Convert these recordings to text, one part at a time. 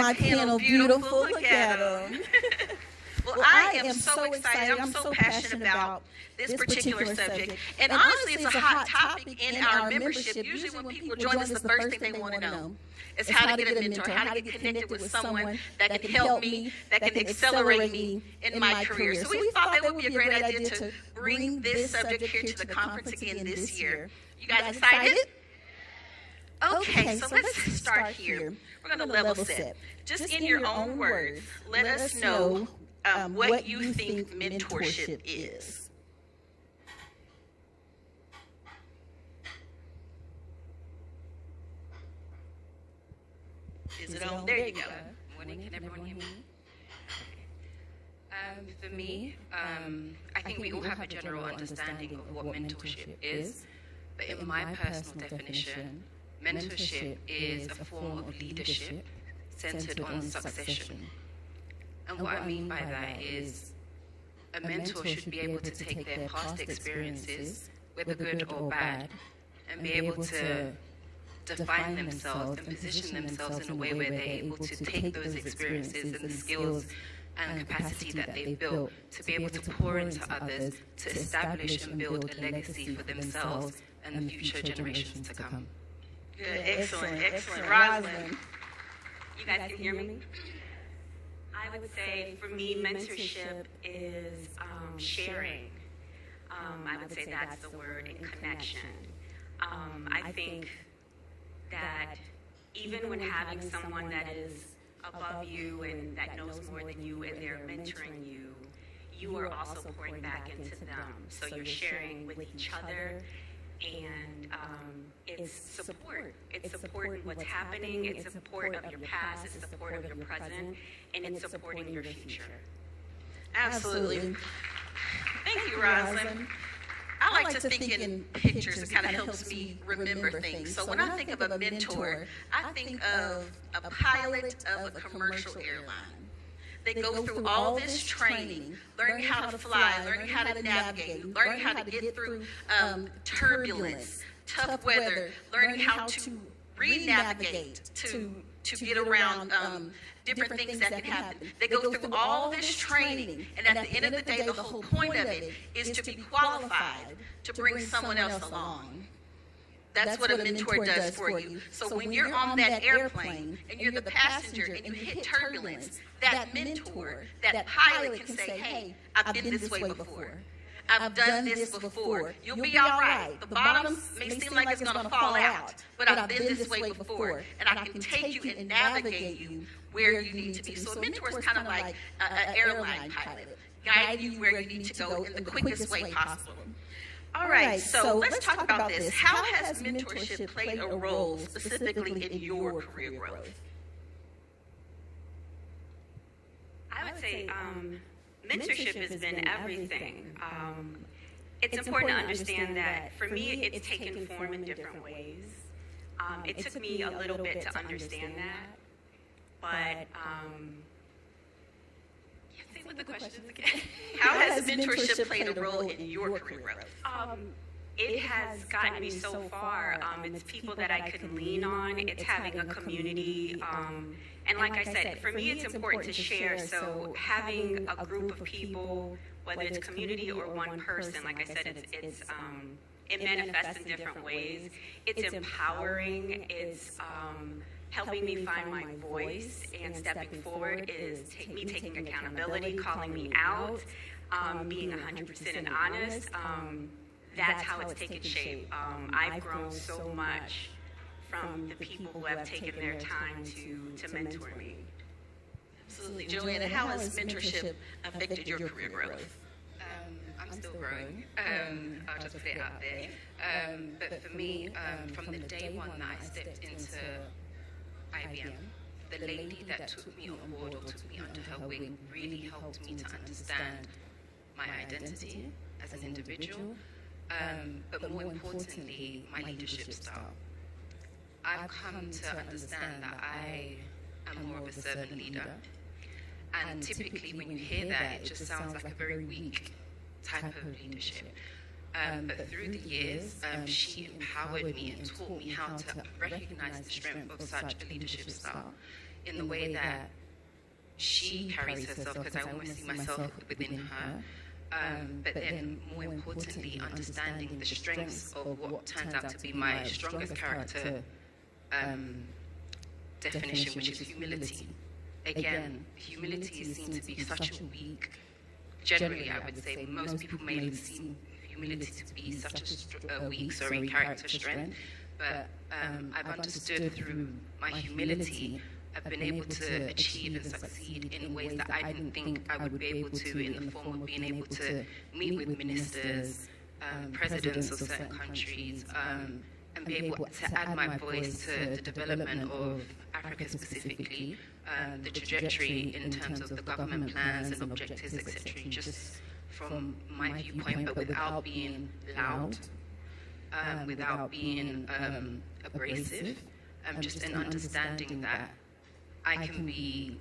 my panel beautiful? Look at them. Well, I am so excited. I'm so passionate about this particular subject. And honestly, it's a hot topic in our membership. Usually when people join us, the first thing they want to know is how to get a mentor, how to get connected with someone that can help me, that can accelerate me in my career. So we thought that would be a great idea to bring this subject here to the conference again this year. You guys excited? Okay, so let's start here. We're going to level set. Just in your own words, let us know what you think mentorship is. Is it on? There you go. Morning, can everyone hear me? For me, I think we all have a general understanding of what mentorship is, but in my personal definition, mentorship is a form of leadership centered on succession. And what I mean by that is a mentor should be able to take their past experiences, whether good or bad, and be able to define themselves and position themselves in a way where they're able to take those experiences and the skills and capacity that they've built to be able to pour into others, to establish and build a legacy for themselves and the future generations to come. Good, excellent, excellent. Rosalind. You guys can hear me? I would say for me, mentorship is sharing. I would say that's the word, and connection. I think that even when having someone that is above you and that knows more than you and they're mentoring you, you are also pouring back into them. So you're sharing with each other, and it's support. It's support in what's happening, it's support of your past, it's support of your present, and it's supporting your future. Absolutely. Thank you, Rosalind. I like to think in pictures. It kind of helps me remember things. So when I think of a mentor, I think of a pilot of a commercial airline. They go through all this training, learning how to fly, learning how to navigate, learning how to get through turbulence, tough weather, learning how to re-navigate to get around different things that can happen. They go through all this training, and at the end of the day, the whole point of it is to be qualified to bring someone else along. That's what a mentor does for you. So when you're on that airplane and you're the passenger and you hit turbulence, that mentor, that pilot can say, hey, I've been this way before. I've done this before. You'll be all right. The bottom may seem like it's going to fall out, but I've been this way before, and I can take you and navigate you where you need to be. So a mentor is kind of like an airline pilot, guide you where you need to go in the quickest way possible. All right, so let's talk about this. How has mentorship played a role specifically in your career growth? I would say mentorship has been everything. It's important to understand that for me, it's taken form in different ways. It took me a little bit to understand that, but say what the question is again. How has mentorship played a role in your career growth? It has gotten me so far. It's people that I could lean on. It's having a community. And like I said, for me, it's important to share. So having a group of people, whether it's community or one person, like I said, it manifests in different ways. It's empowering. It's helping me find my voice, and stepping forward is me taking accountability, calling me out, being 100% honest. That's how it's taken shape. I've grown so much from the people who have taken their time to mentor me. Absolutely. Joanna, how has mentorship affected your career growth? I'm still growing. I'll just put it out there. But for me, from the day one that I stepped into IBM, the lady that took me on board or took me under her wing really helped me to understand my identity as an individual, but more importantly, my leadership style. I've come to understand that I am more of a servant leader, and typically when you hear that, it just sounds like a very weak type of leadership. But through the years, she empowered me and taught me how to recognize the strength of such a leadership style in the way that she carries herself, because I almost see myself within her. But then, more importantly, understanding the strengths of what turns out to be my strongest character definition, which is humility. Again, humility is seen to be such a weak, generally I would say most people may see humility to be such a weak, character strength, but I've understood through my humility, I've been able to achieve and succeed in ways that I didn't think I would be able to, in the form of being able to meet with ministers, presidents of certain countries, and be able to add my voice to the development of Africa specifically, the trajectory in terms of the government plans and objectives, etc., just from my viewpoint, but without being loud, without being abrasive, just an understanding that I can be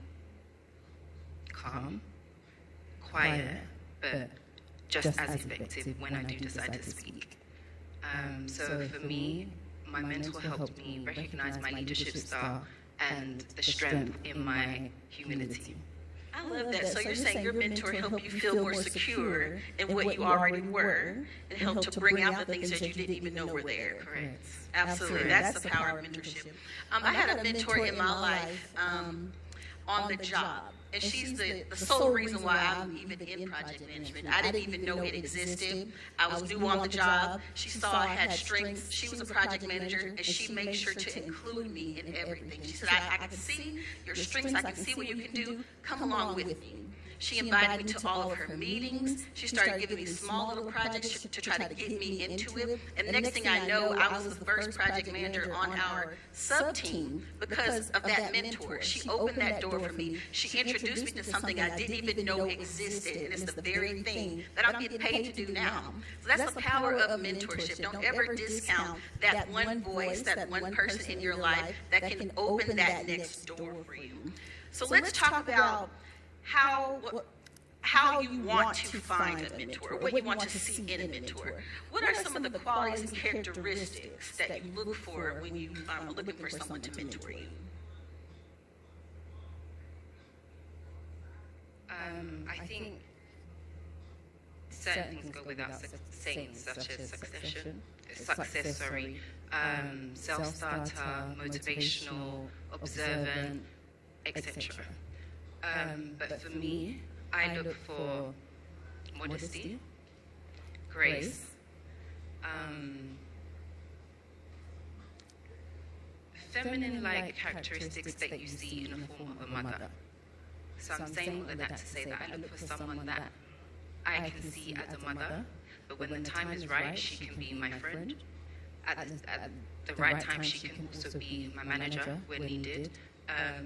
calm, quiet, but just as effective when I do decide to speak. So for me, my mentor helped me recognize my leadership style and the strength in my humility. I love that. So you're saying your mentor helped you feel more secure in what you already were, and helped to bring out the things that you didn't even know were there. Correct. Absolutely. That's the power of mentorship. I had a mentor in my life on the job. And she's the sole reason why I'm even in project management. I didn't even know it existed. I was new on the job. She saw I had strengths. She was a project manager, and she made sure to include me in everything. She said, I can see your strengths. I can see what you can do. Come along with me. She invited me to all of her meetings. She started giving me small little projects to try to get me into it. And next thing I know, I was the first project manager on our sub-team because of that mentor. She opened that door for me. She introduced me to something I didn't even know existed, and it's the very thing that I'm getting paid to do now. So that's the power of mentorship. Don't ever discount that one voice, that one person in your life that can open that next door for you. So let's talk about how you want to find a mentor, what you want to see in a mentor. What are some of the qualities and characteristics that you look for when you are looking for someone to mentor you? I think certain things go without saying, such as success, self-starter, motivational, observant, etc. But for me, I look for modesty, grace, feminine-like characteristics that you see in the form of a mother. So I'm saying all of that to say that I look for someone that I can see as a mother, but when the time is right, she can be my friend. At the right time, she can also be my manager when needed.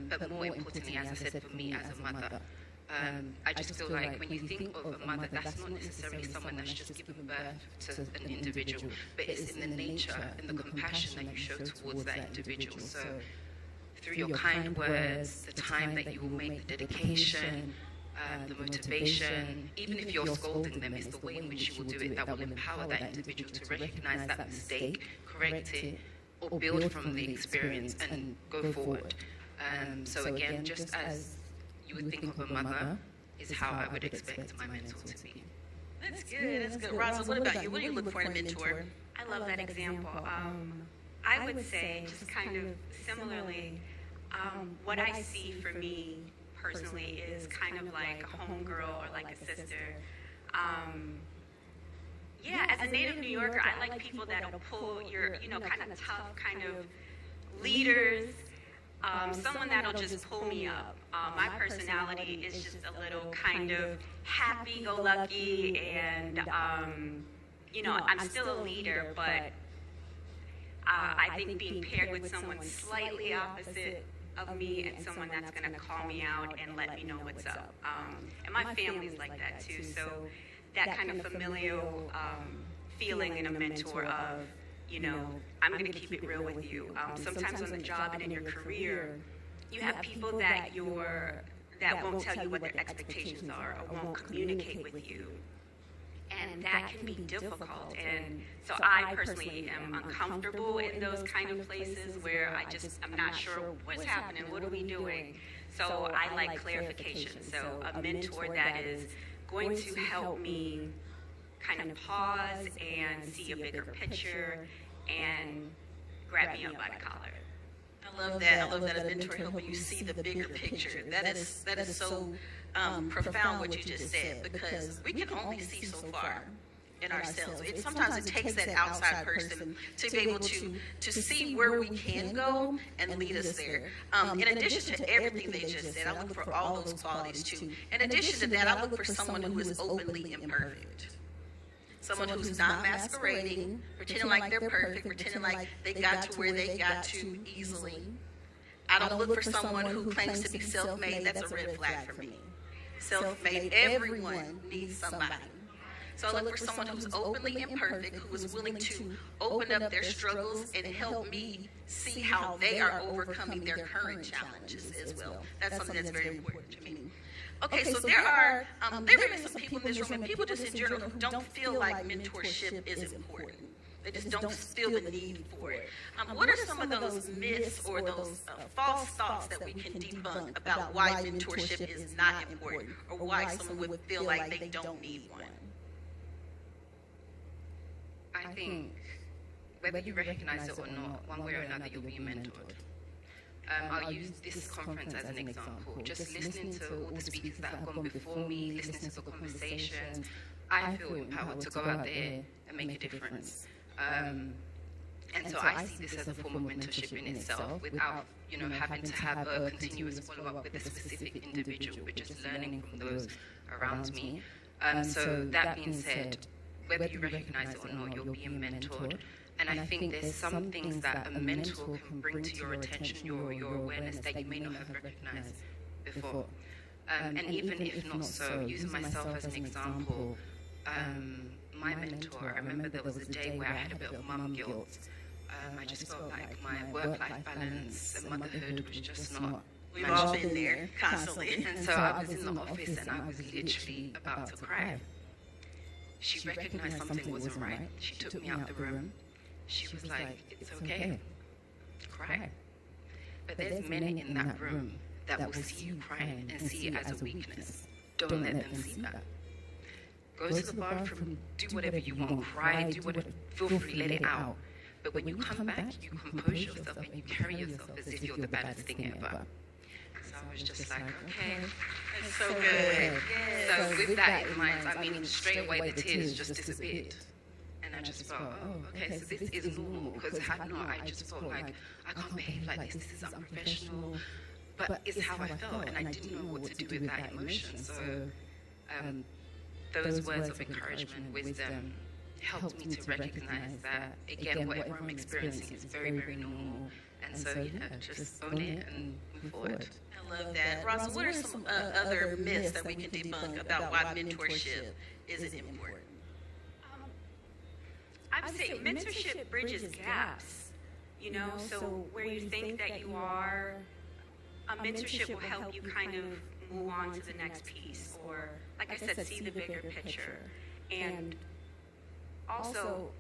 But more importantly, as I said, for me as a mother, I just feel like when you think of a mother, that's not necessarily someone that's just given birth to an individual, but it's in the nature and the compassion that you show towards that individual. So through your kind words, the time that you will make, the dedication, the motivation, even if you're scolding them, it's the way in which you will do it that will empower that individual to recognize that mistake, correct it, or build from the experience and go forward. So again, just as you would think of a mother, is how I would expect my mentor to be. That's good. That's good. Rosa, what about you? What do you look for in a mentor? I love that example. I would say, just kind of similarly, what I see for me personally is kind of like a homegirl or like a sister. As a native New Yorker, I like people that'll pull your, kind of tough kind of leaders. Someone that'll just pull me up. My personality is just a little kind of happy-go-lucky, and I'm still a leader, but I think being paired with someone slightly opposite of me and someone that's going to call me out and let me know what's up. And my family's like that too, so that kind of familial feeling in a mentor of, I'm going to keep it real with you. Sometimes on the job and in your career, you have people that won't tell you what their expectations are or won't communicate with you And that can be difficult. And so I personally am uncomfortable in those kind of places where I'm not sure what's happening, what are we doing? So I like clarification. So a mentor that is going to help me kind of pause and see a bigger picture and grab me up by the collar. I love that. I love that a mentor helping you see the bigger picture. That is so profound what you just said, because we can only see so far in ourselves. Sometimes it takes that outside person to be able to see where we can go and lead us there. In addition to everything they just said, I look for all those qualities too. In addition to that, I look for someone who is openly imperfect. Someone who's not masquerading, pretending like they're perfect, pretending like they got to where they got to easily. I don't look for someone who claims to be self-made. That's a red flag for me. Self-made, everyone needs somebody. So I look for someone who's openly imperfect, who is willing to open up their struggles and help me see how they are overcoming their current challenges as well. That's something that's very important to me. Okay, so there may be some people in this room, and people just in general, who don't feel like mentorship is important. They just don't feel the need for it. What are some of those myths or those false thoughts that we can debunk about why mentorship is not important, or why someone would feel like they don't need one? I think whether you recognize it or not, one way or another, you're being mentored. I'll use this conference as an example. Just listening to all the speakers that have gone before me, listening to the conversations, I feel empowered to go out there and make a difference. And so I see this as a form of mentorship in itself, without having to have a continuous follow-up with a specific individual, but just learning from those around me. So that being said, whether you recognize it or not, you're being mentored. And I think there's some things that a mentor can bring to your attention, your awareness, that you may not have recognized before. And even if not so, using myself as an example, my mentor, I remember there was a day where I had a bit of mum guilt. I just felt like my work-life balance and motherhood was just not... We've all been there constantly. And so I was in the office and I was literally about to cry. She recognized something wasn't right. She took me out the room. She was like, it's okay, cry. But there's men in that room that will see you crying and see it as a weakness. Don't let them see that. Go to the bathroom, do whatever you want, cry, do whatever, feel free, let it out. But when you come back, you compose yourself and you carry yourself as if you're the baddest thing ever. So I was just like, okay. That's so good. So with that in mind, I mean, straight away the tears just disappeared. And I just felt, oh, okay, so this is normal, because had not, I just felt like, I can't behave like this is unprofessional, but it's how I felt, and I didn't know what to do with that emotion. So those words of encouragement, wisdom, helped me to recognize that, again, whatever I'm experiencing is very, very normal. And so, just own it and move forward. I love that. Rosa, what are some other myths that we can debunk about why mentorship isn't important? I would say mentorship bridges gaps, so where you think that you are, a mentorship will help you kind of move on to the next piece, or, like I said, see the bigger picture. And also,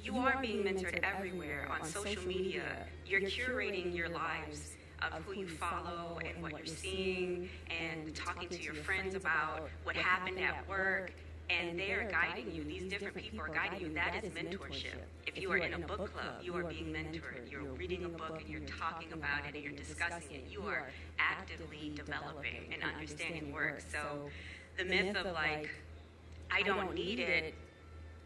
you are being mentored everywhere on social media. You're curating your lives of who you follow and what you're seeing, and talking to your friends about what happened at work. And they are guiding you. These different people are guiding you. That is mentorship. If you are in a book club, you are being mentored. You're reading a book and you're talking about it and you're discussing it. You are actively developing and understanding work. So the myth of like, I don't need it,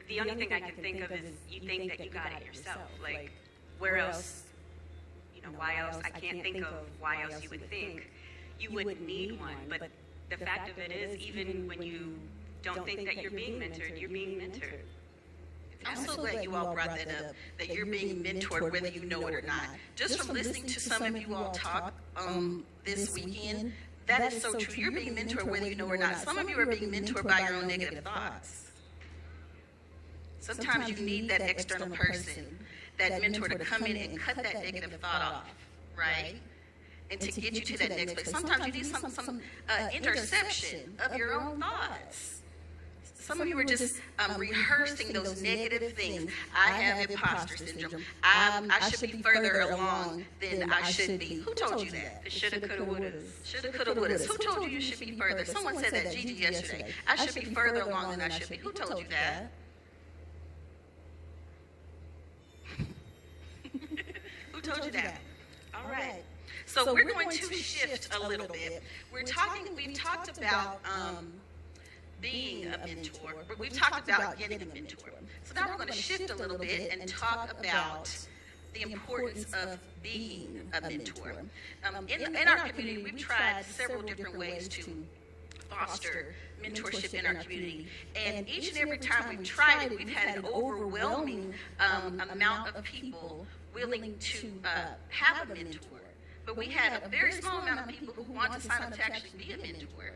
the only thing I can think of is you think that you got it yourself. Like, where else, why else? I can't think of why else you would think you wouldn't need one. But the fact of it is, even when you don't think that you're being mentored, you're being mentored. I'm so glad you all brought that up, that you're being mentored whether you know it or not. Just from listening to some of you all talk this weekend, that is so true. You're being mentored whether you know or not. Some of you are being mentored by your own negative thoughts. Sometimes you need that external person, that mentor, to come in and cut that negative thought off, right? And to get you to that next place. Sometimes you need some interception of your own thoughts. Some of you are just rehearsing those negative things. I have imposter syndrome. I should be further along than I should be. Who told you that? The shoulda, coulda, wouldas. Shoulda, coulda, wouldas. Who told you you should be further? Someone said that, Gigi, yesterday. I should be further along than I should be. Who told you that? Who told you that? All right. So we're going to shift a little bit. We've talked about being a mentor. We've talked about getting a mentor. So now we're going to shift a little bit and talk about the importance of being a mentor. In our community, we've tried several different ways to foster mentorship in our community. And each and every time we've tried it, we've had an overwhelming amount of people willing to have a mentor. But we had a very small amount of people who want to sign up to actually be a mentor.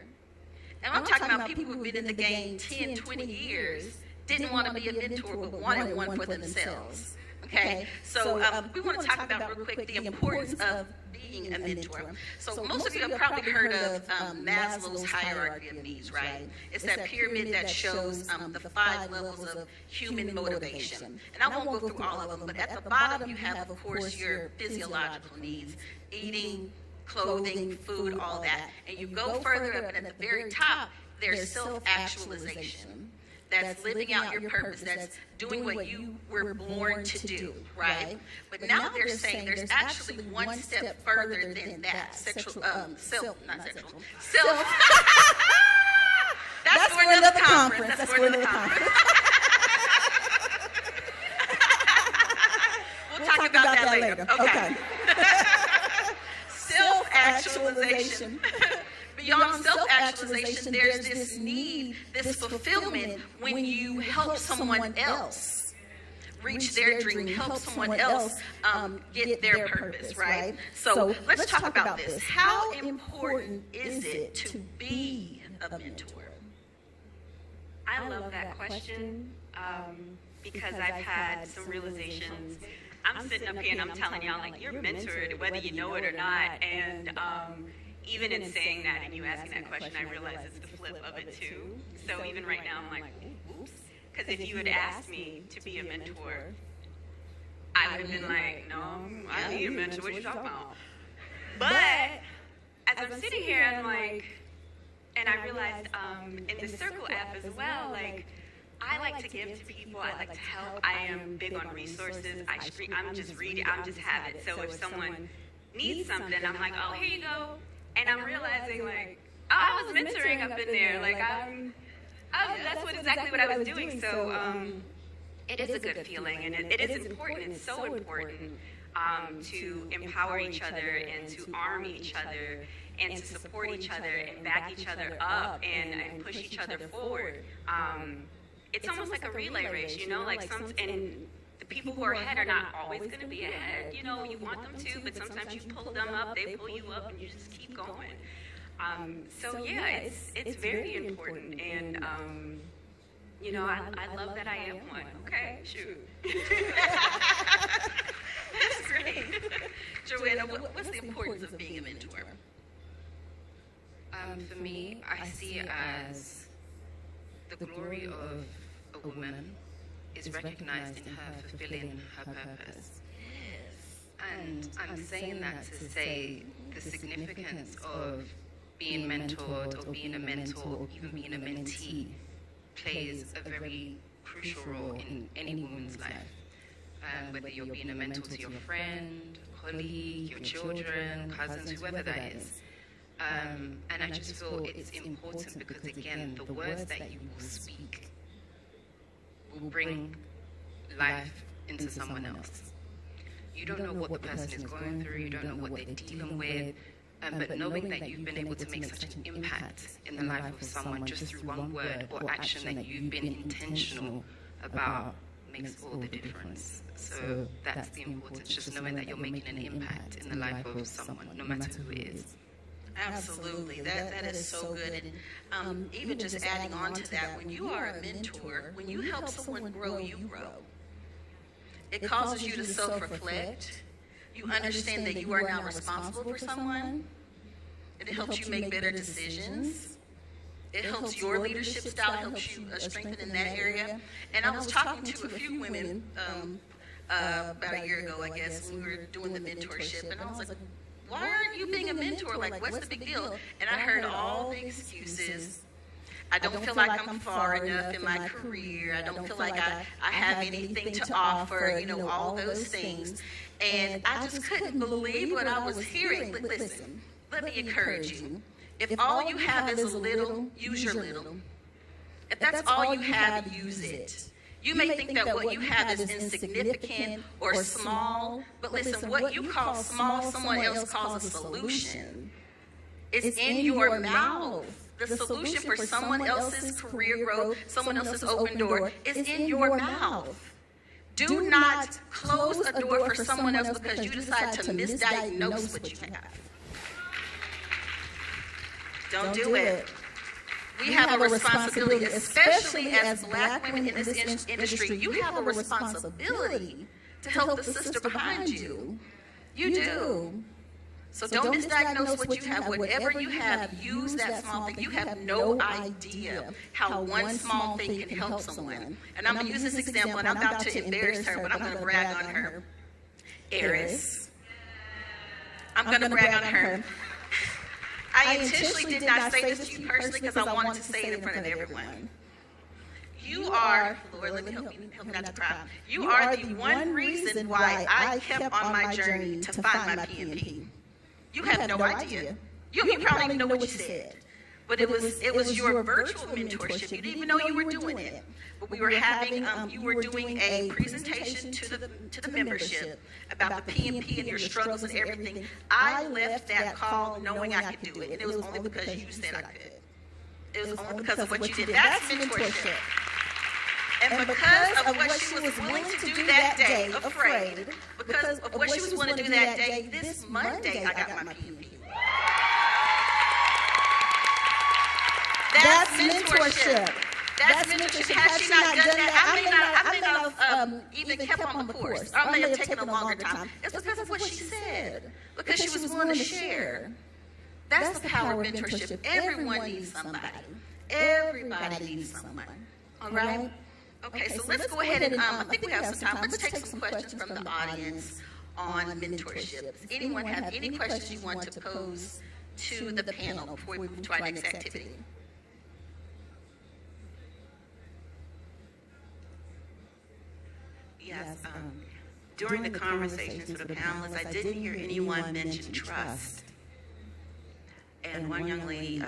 And I'm talking about people who've been in the game 10, 20 years, didn't want to be a mentor, but wanted one for themselves. Okay? So we want to talk about real quick the importance of being a mentor. So most of you have probably heard of Maslow's hierarchy of needs, right? It's that pyramid that shows the 5 levels of human motivation. And I won't go through all of them, but at the bottom you have, of course, your physiological needs: eating, clothing, food, all that. And you go further up, and at the very top, there's self-actualization. That's living out your purpose. That's doing what you were born to do, right? But now they're saying there's actually one step further than that. Self. That's for another conference. That's for another conference. We'll talk about that later. Okay. Self-actualization. Beyond self-actualization, there's this need, this fulfillment when you help someone else reach their dream, help someone else get their purpose, right? So let's talk about this. How important is it to be a mentor? I love that question because I've had some realizations. I'm sitting up here and I'm telling y'all, like, you're mentored whether you know it or not. And even in saying that and you asking that question, I realize it's the flip of it too. So even right now, I'm like, oops. Because if you had asked me to be a mentor, I would have been like, no, I need a mentor. What you talking about? But as I'm sitting here, I'm like, and I realized in the Circle app as well, like, I like to give to people. I like to help. I am big on resources. I'm just reading. I'm just have it. So if someone needs something, I'm like, oh, here you go. And I'm realizing, like, oh, I was mentoring up in there. Like, that's exactly what I was doing. So it is a good feeling, and it is important. It's so important to empower each other and to arm each other and to support each other and back each other up and push each other forward. It's almost like a relay race, you know, like and the people who are ahead are not always going to be ahead. You know, you want them to, but sometimes you pull them up, they pull you up, and you just keep going. So yeah, it's very important, and you know, I love that I am one. Okay, shoot. That's great. Joanna, what's the importance of being a mentor? For me, I see it as the glory of a woman is recognized in her fulfilling her purpose. And I'm saying that to say the significance of being mentored or being a mentor or even being a mentee plays a very crucial role in any woman's life. Whether you're being a mentor to your friend, colleague, your children, cousins, whoever that is. And I just feel it's important because, again, the words that you will speak will bring life into someone else. You don't know what the person is going through, you don't know what they're dealing with, but knowing that you've been able to make such an impact in the life of someone just through one word or action that you've been intentional about makes all the difference. So that's the importance, just knowing that you're making an impact in the life of someone, no matter who it is. Absolutely. That is so good. And even just adding on to that, when you are a mentor, when you help someone grow, you grow. It causes you to self-reflect. You understand that you are now responsible for someone. It helps you make better decisions. It helps your leadership style. It helps you strengthen in that area. And I was talking to a few women about a year ago, I guess, when we were doing the mentorship. And I was like, why aren't you being a mentor? Like, what's the big deal? And I heard all the excuses. I don't feel like I'm far enough in my career. I don't feel like I have anything to offer, all those things. And I just couldn't believe what I was hearing. But listen, let me encourage you. If all you have is a little, use your little. If that's all you have, use it. You may think that what you have is insignificant or small, but listen, what you call small, someone else calls a solution. It's in your mouth. The solution for someone else's career growth, someone else's open door, is in your mouth. Do not close a door for someone else because you decide to misdiagnose what you have. Don't do it. We have a responsibility, especially as Black women in this industry. You have a responsibility to help the sister behind you. You do. So don't misdiagnose what you have. Whatever you have, use that small thing. You have no idea how one small thing can help someone. And I'm going to use this example, and I'm about to embarrass her, but I'm going to brag on her. Eris. I'm going to brag on her. I intentionally did not say this to you personally because I wanted to say it in front of everyone. You are, Lord, let me help me not to cry. You are the one reason why I kept on my journey to find my PMP. You have no idea. You probably don't even know what you said. But it was your virtual mentorship. You didn't even know you were doing it. But we were having, you were doing a presentation to the membership about the PMP and your struggles and everything. I left that call knowing I could do it. And it was only because you said I could. It was only because of what you did. That's mentorship. And because of what she was willing to do that day, afraid, because of what she was willing to do that day, this Monday I got my PMP. That's mentorship. That's mentorship. Had she not done that, I may not have even kept on the course. Or I may have taken a longer time. It's because of what she said. Because she was willing to share. That's the power of mentorship. Everyone needs somebody. Everybody needs someone. All right? Okay, so let's go ahead and, I think we have some time. Let's take some questions from the audience on mentorship. Does anyone have any questions you want to pose to the panel before we move to our next activity? Yes, during the conversations with the panelists, I didn't hear anyone mention trust. And one young lady,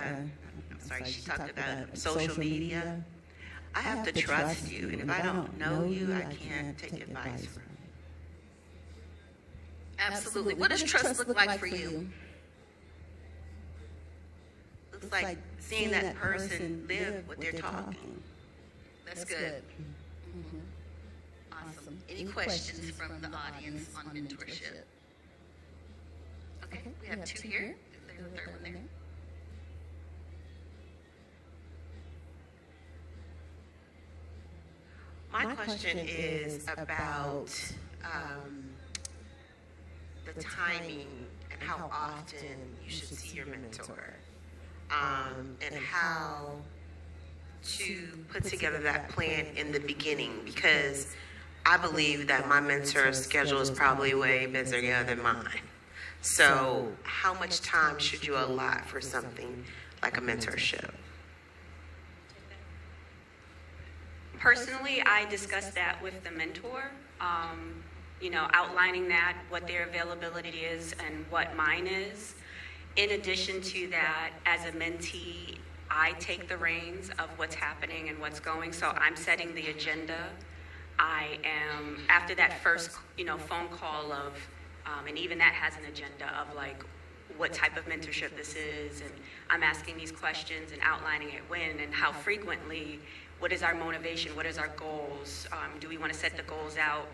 she talked about social media. I have to trust you, and if I don't know you, I can't take advice from you. Absolutely. What does trust look like for you? Looks like seeing that person live what they're talking. That's good. Awesome. Any questions from the audience on mentorship? Okay, we have two here. There's a third one there. My question is about the timing and how often you should see your mentor, and how to put together that plan in the beginning, because I believe that my mentor's schedule is probably way busier than mine. So how much time should you allot for something like a mentorship? Personally, I discussed that with the mentor, outlining that, what their availability is and what mine is. In addition to that, as a mentee, I take the reins of what's happening and what's going. So I'm setting the agenda. I am, after that first, phone call of, and even that has an agenda of like what type of mentorship this is. And I'm asking these questions and outlining it when and how frequently. What is our motivation? What is our goals? Do we want to set the goals out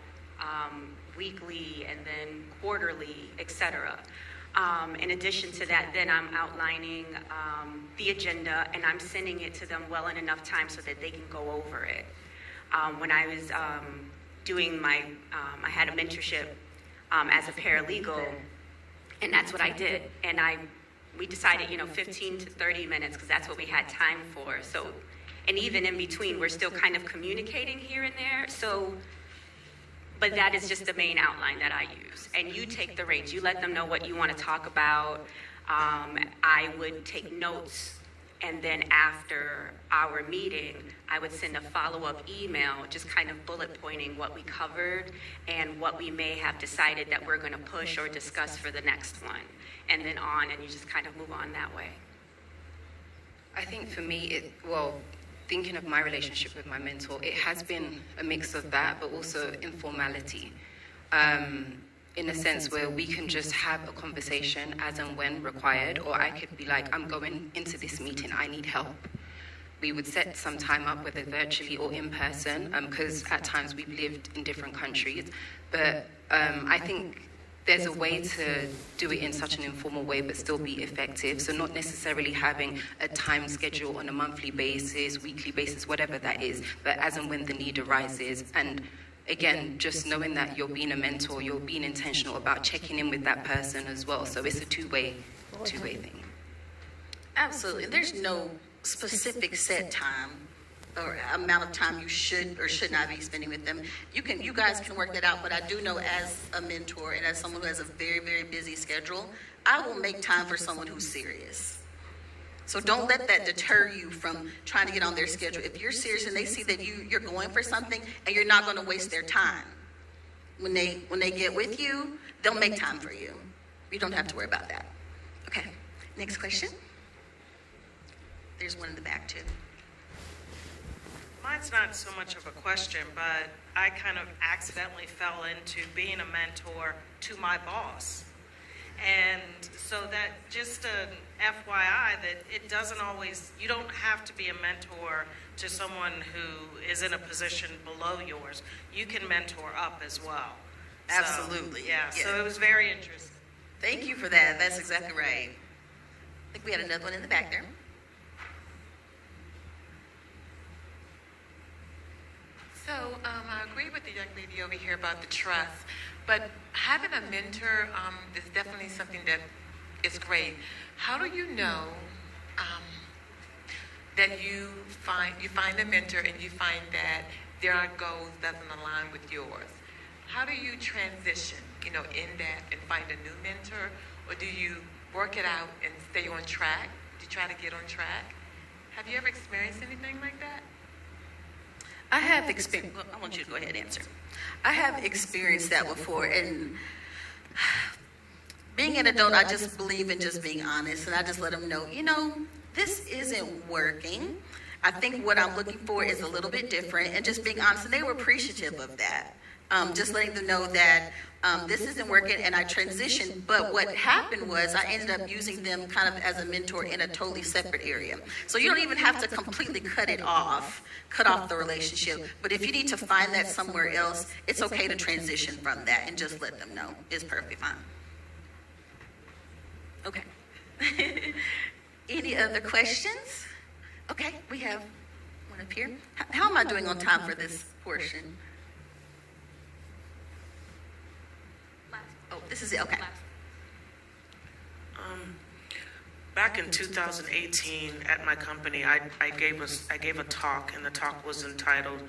weekly and then quarterly, etc.? In addition to that, then I'm outlining the agenda and I'm sending it to them well in enough time so that they can go over it. When I was doing I had a mentorship as a paralegal, and that's what I did. And I we decided, 15 to 30 minutes because that's what we had time for. So, and even in between, we're still kind of communicating here and there. So, but that is just the main outline that I use. And you take the reins. You let them know what you want to talk about. I would take notes. And then after our meeting, I would send a follow-up email, just kind of bullet pointing what we covered and what we may have decided that we're going to push or discuss for the next one. And then on, and you just kind of move on that way. I think for me, thinking of my relationship with my mentor, it has been a mix of that, but also informality. In a sense where we can just have a conversation as and when required, or I could be like, I'm going into this meeting, I need help. We would set some time up, whether virtually or in person, because at times we've lived in different countries. But I think there's a way to do it in such an informal way but still be effective. So not necessarily having a time schedule on a monthly basis, weekly basis, whatever that is, but as and when the need arises. And again, just knowing that you're being a mentor, you're being intentional about checking in with that person as well. So it's a two-way thing. Absolutely. There's no specific set time or amount of time you should or should not be spending with them. You guys can work that out, but I do know as a mentor and as someone who has a very, very busy schedule, I will make time for someone who's serious. So don't let that deter you from trying to get on their schedule. If you're serious and they see that you're going for something and you're not going to waste their time, when they get with you, they'll make time for you. You don't have to worry about that. Okay, next question. There's one in the back too. Mine's not so much of a question, but I kind of accidentally fell into being a mentor to my boss. And so that just an FYI that it doesn't always, you don't have to be a mentor to someone who is in a position below yours. You can mentor up as well. Absolutely. So it was very interesting. Thank you for that. That's exactly right. I think we had another one in the back there. So I agree with the young lady over here about the trust, but having a mentor is definitely something that is great. How do you know that you find a mentor and you find that their goals doesn't align with yours? How do you transition, in that and find a new mentor, or do you work it out and stay on track? Do you try to get on track? Have you ever experienced anything like that? I have experienced, well, I want you to go ahead and answer. I have experienced that before, and being an adult, I just believe in just being honest, and I just let them know, this isn't working. I think what I'm looking for is a little bit different, and just being honest, and they were appreciative of that. Just letting them know that this isn't working, and I transitioned. But what happened was I ended up using them kind of as a mentor in a totally separate area. So you don't even have to completely cut off the relationship. But if you need to find that somewhere else, it's okay to transition from that and just let them know. It's perfectly fine. Okay. Any other questions? Okay, we have one up here. How am I doing on time for this portion? Oh, this is it. Okay. Back in 2018 at my company, I gave a talk, and the talk was entitled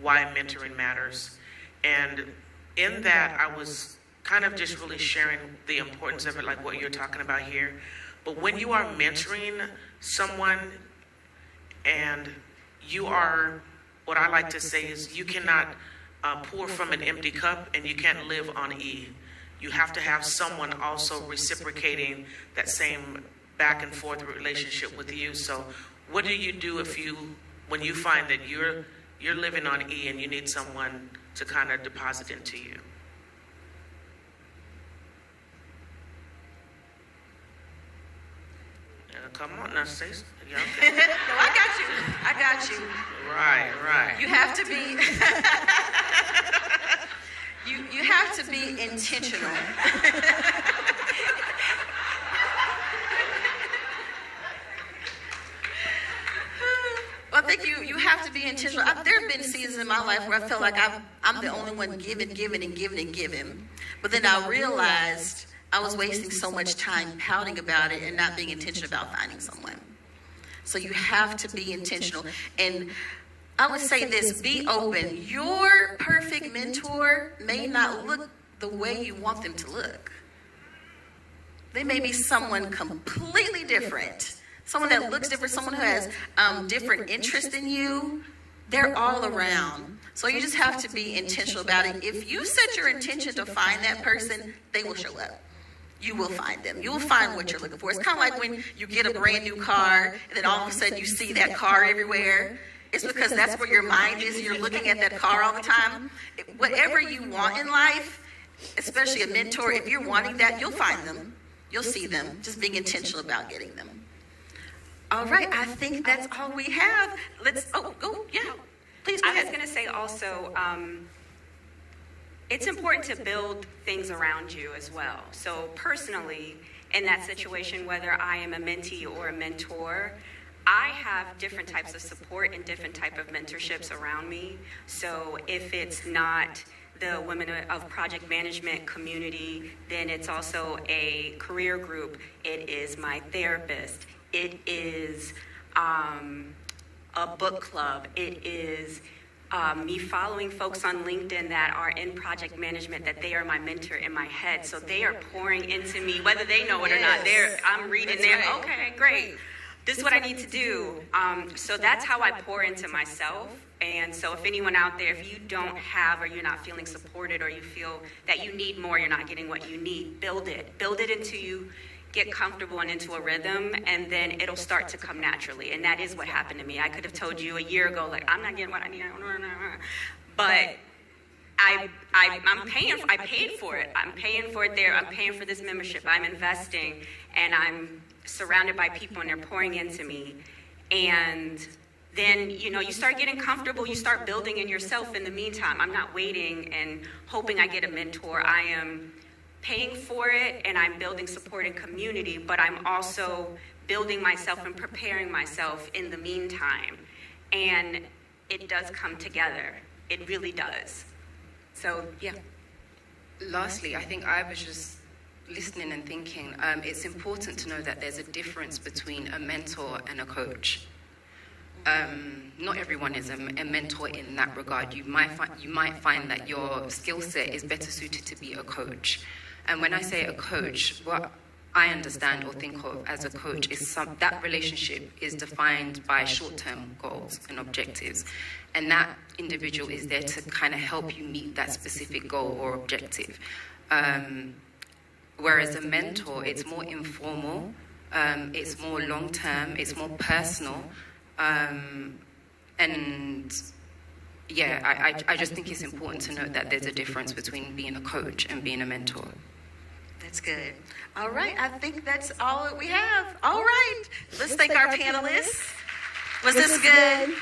"Why Mentoring Matters." And in that, I was kind of just really sharing the importance of it, like what you're talking about here. But when you are mentoring someone, and you are, what I like to say is, you cannot pour from an empty cup, and you can't live on E. You have to have someone also reciprocating that same back and forth relationship with you. So what do you do when you find that you're living on E and you need someone to kind of deposit into you? Come on now, say No, I got you. Right. You have to be you have to be intentional. Well, I think you have to be intentional. There have been seasons in my life where I felt like I'm the only one giving. But then I realized I was wasting so much time pouting about it and not being intentional about finding someone. So you have to be intentional. And I would say this, be open. Your perfect mentor may not look the way you want them to look. They may be someone completely different. Someone that looks different, someone who has different interests than you. They're all around. So you just have to be intentional about it. If you set your intention to find that person, they will show up. You will find them. You will find what you're looking for. It's kind of like when you get a brand new car and then all of a sudden you see that car everywhere. It's because that's where your mind is. You're looking at that car all the time. Whatever you want in life, especially a mentor, if you're wanting that, you'll find them. You'll see them. Just being intentional about getting them. All right, I think that's all we have. Let's, please go I ahead. was going to say also, it's important to build things around you as well. So personally, in that situation, whether I am a mentee or a mentor, I have different types of support and different type of mentorships around me. So if it's not the Women of Project Management community, then it's also a career group. It is my therapist. It is a book club. It is me following folks on LinkedIn that are in project management, that they are my mentor in my head. So they are pouring into me, whether they know it or not. I'm reading there. Okay, great. This is what I need to do. So that's how I pour into myself. And so if anyone out there, if you don't have or you're not feeling supported or you feel that you need more, you're not getting what you need, build it. Build it into you. Get comfortable and into a rhythm, and then it'll start to come naturally. And that is what happened to me. I could have told you a year ago, like, I'm not getting what I need, but I'm paying. I paid for it. I'm paying for it there. I'm paying for this membership. I'm investing, and I'm surrounded by people, and they're pouring into me. And then, you start getting comfortable. You start building in yourself in the meantime. I'm not waiting and hoping I get a mentor. I am paying for it, and I'm building support and community, but I'm also building myself and preparing myself in the meantime. And it does come together. It really does. So, yeah. Lastly, I think I was just listening and thinking, it's important to know that there's a difference between a mentor and a coach. Not everyone is a mentor in that regard. You might find that your skill set is better suited to be a coach. And when I say a coach, what I understand or think of as a coach is that relationship is defined by short-term goals and objectives. And that individual is there to kind of help you meet that specific goal or objective. Whereas a mentor, it's more informal, it's more long-term, it's more personal. And yeah, I just think it's important to note that there's a difference between being a coach and being a mentor. That's good. All right, I think that's all that we have. All right, let's thank our panelists. Was this good?